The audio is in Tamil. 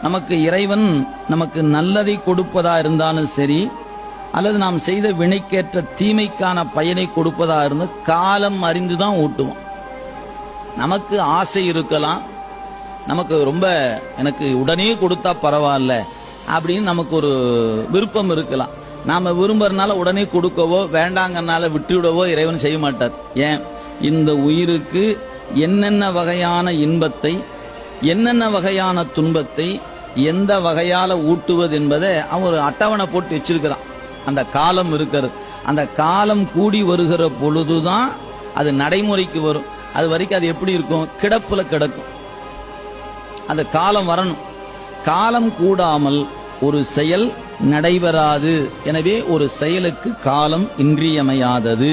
நமக்கு இறைவன் நமக்கு நல்லதை கொடுப்பதா இருந்தாலும் சரி, அல்லது நாம் செய்த வினைக்கேற்ற தீமைக்கான பயனை கொடுப்பதா இருந்து காலம் அறிந்துதான் ஊட்டுவோம். நமக்கு ஆசை இருக்கலாம், நமக்கு ரொம்ப எனக்கு உடனே கொடுத்தா பரவாயில்ல அப்படின்னு நமக்கு ஒரு விருப்பம் இருக்கலாம். நாம விரும்புறதுனால உடனே கொடுக்கவோ வேண்டாங்கனால விட்டுவிடவோ இறைவன் செய்ய மாட்டார். ஏன்? இந்த உயிருக்கு என்னென்ன வகையான இன்பத்தை, என்னென்ன வகையான துன்பத்தை, எந்த வகையால ஊட்டுவது என்பதை அவன் ஒரு அட்டவணை போட்டு வச்சிருக்கிறான். அந்த காலம் இருக்கிறது. அந்த காலம் கூடி வருகிற பொழுதுதான் அது நடைமுறைக்கு வரும். அது வரைக்கும் அது எப்படி இருக்கும்? கிடப்புல கிடக்கும். அந்த காலம் வரணும். காலம் கூடாமல் ஒரு செயல் நடைபெறாது. எனவே ஒரு செயலுக்கு காலம் இன்றியமையாதது.